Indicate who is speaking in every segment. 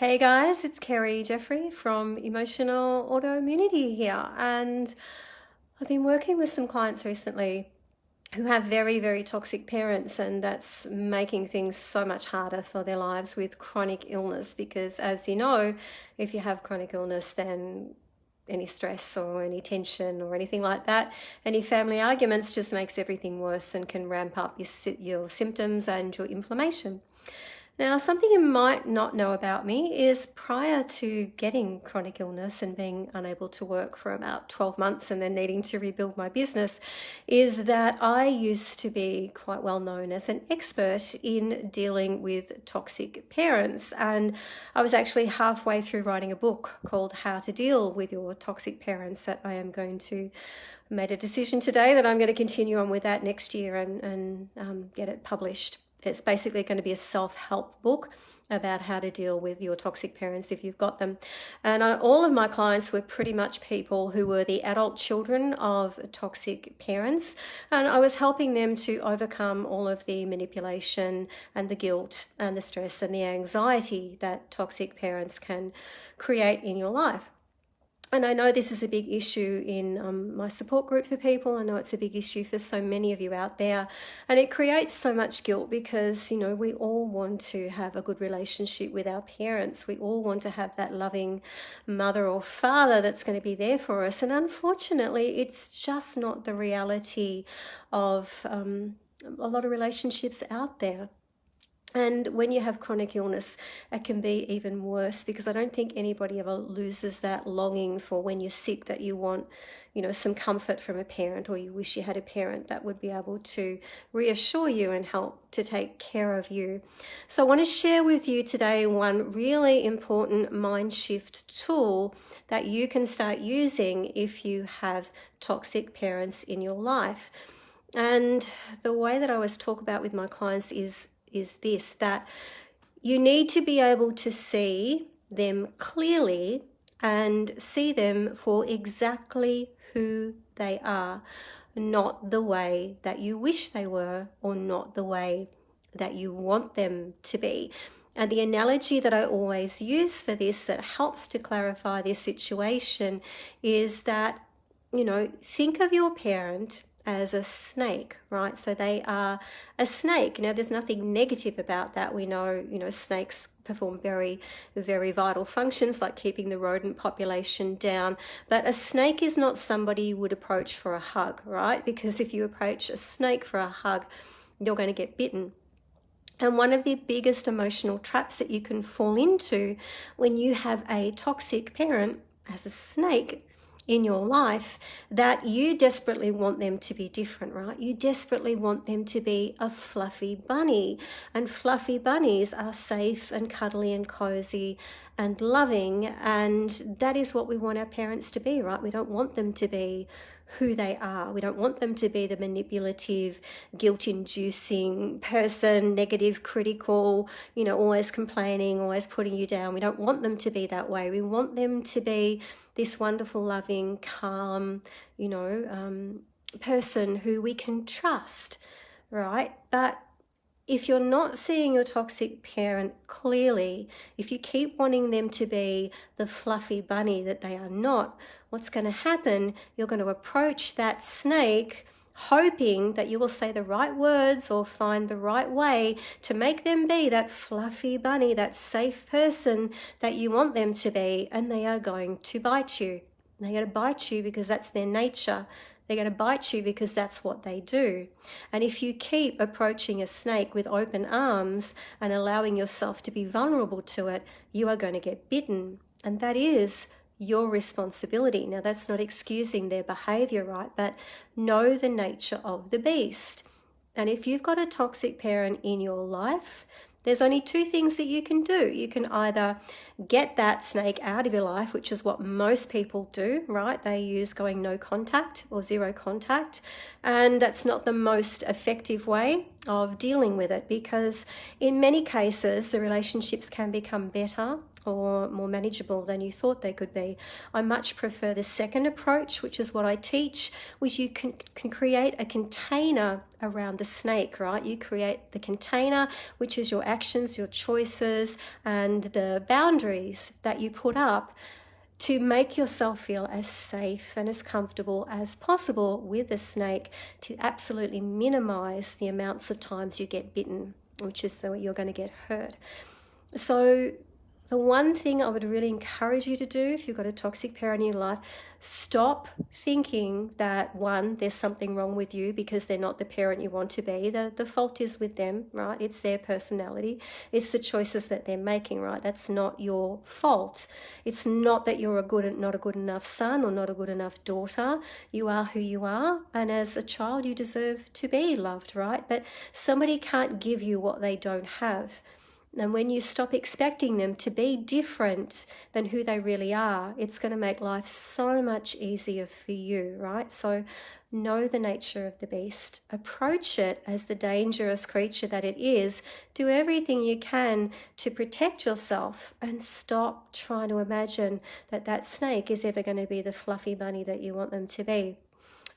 Speaker 1: Hey guys, it's Kerry Jeffrey from Emotional Autoimmunity here, and I've been working with some clients recently who have very, very toxic parents, and that's making things so much harder for their lives with chronic illness. Because, as you know, if you have chronic illness, then any stress or any tension or anything like that, any family arguments just makes everything worse and can ramp up your symptoms and your inflammation. Now, something you might not know about me is prior to getting chronic illness and being unable to work for about 12 months and then needing to rebuild my business, is that I used to be quite well known as an expert in dealing with toxic parents. And I was actually halfway through writing a book called How to Deal with Your Toxic Parents that I am going to made a decision today that I'm going to continue on with that next year and get it published. It's basically going to be a self-help book about how to deal with your toxic parents if you've got them. And all of my clients were pretty much people who were the adult children of toxic parents. And I was helping them to overcome all of the manipulation and the guilt and the stress and the anxiety that toxic parents can create in your life. And I know this is a big issue in my support group for people. I know it's a big issue for so many of you out there. And it creates so much guilt because, we all want to have a good relationship with our parents. We all want to have that loving mother or father that's going to be there for us. And unfortunately, it's just not the reality of a lot of relationships out there. And when you have chronic illness, it can be even worse because I don't think anybody ever loses that longing for when you're sick that you want, some comfort from a parent, or you wish you had a parent that would be able to reassure you and help to take care of you. So I want to share with you today one really important mind shift tool that you can start using if you have toxic parents in your life. And the way that I always talk about with my clients is this, that you need to be able to see them clearly and see them for exactly who they are, not the way that you wish they were or not the way that you want them to be. And the analogy that I always use for this that helps to clarify this situation is that, think of your parent as a snake, right? So they are a snake. Now, there's nothing negative about that. We know, snakes perform very, very vital functions like keeping the rodent population down. But a snake is not somebody you would approach for a hug, right? Because if you approach a snake for a hug, you're going to get bitten. And one of the biggest emotional traps that you can fall into when you have a toxic parent as a snake in your life, that you desperately want them to be different, right? You desperately want them to be a fluffy bunny. And fluffy bunnies are safe and cuddly and cozy and loving. And that is what we want our parents to be, right? We don't want them to be who they are. We don't want them to be the manipulative, guilt-inducing person, negative, critical, always complaining, always putting you down. We don't want them to be that way. We want them to be this wonderful, loving, calm, person who we can trust, right? But if you're not seeing your toxic parent clearly, if you keep wanting them to be the fluffy bunny that they are not, what's going to happen, you're going to approach that snake hoping that you will say the right words or find the right way to make them be that fluffy bunny, that safe person that you want them to be, and they are going to bite you. They're going to bite you because that's their nature. They're going to bite you because that's what they do. And if you keep approaching a snake with open arms and allowing yourself to be vulnerable to it, you are going to get bitten. And that is your responsibility. Now, that's not excusing their behavior, right? But know the nature of the beast. And if you've got a toxic parent in your life, there's only two things that you can do. You can either get that snake out of your life, which is what most people do, right? They use going no contact or zero contact. And that's not the most effective way of dealing with it, because in many cases the relationships can become better or more manageable than you thought they could be. I much prefer the second approach, which is what I teach, which you can create a container around the snake, right? You create the container, which is your actions, your choices, and the boundaries that you put up to make yourself feel as safe and as comfortable as possible with the snake, to absolutely minimize the amounts of times you get bitten, which is the way you're going to get hurt. So the one thing I would really encourage you to do if you've got a toxic parent in your life, stop thinking that, one, there's something wrong with you because they're not the parent you want to be. The fault is with them, right? It's their personality. It's the choices that they're making, right? That's not your fault. It's not that you're not a good enough son or not a good enough daughter. You are who you are, and as a child you deserve to be loved, right? But somebody can't give you what they don't have. And when you stop expecting them to be different than who they really are, it's going to make life so much easier for you, right? So know the nature of the beast. Approach it as the dangerous creature that it is. Do everything you can to protect yourself, and stop trying to imagine that that snake is ever going to be the fluffy bunny that you want them to be.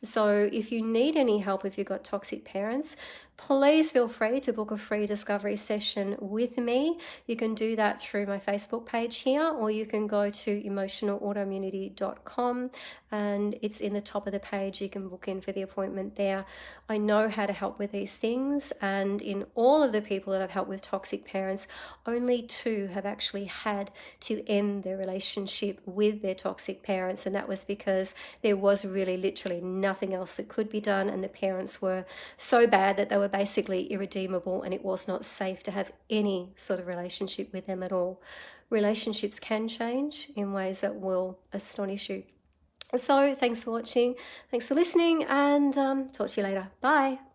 Speaker 1: So if you need any help, if you've got toxic parents, please feel free to book a free discovery session with me. You can do that through my Facebook page here, or you can go to emotionalautoimmunity.com and it's in the top of the page. You can book in for the appointment there. I know how to help with these things, and in all of the people that I've helped with toxic parents, only 2 have actually had to end their relationship with their toxic parents, and that was because there was really literally nothing else that could be done, and the parents were so bad that they were basically irredeemable, and it was not safe to have any sort of relationship with them at all. Relationships can change in ways that will astonish you. So thanks for watching, thanks for listening, and talk to you later. Bye.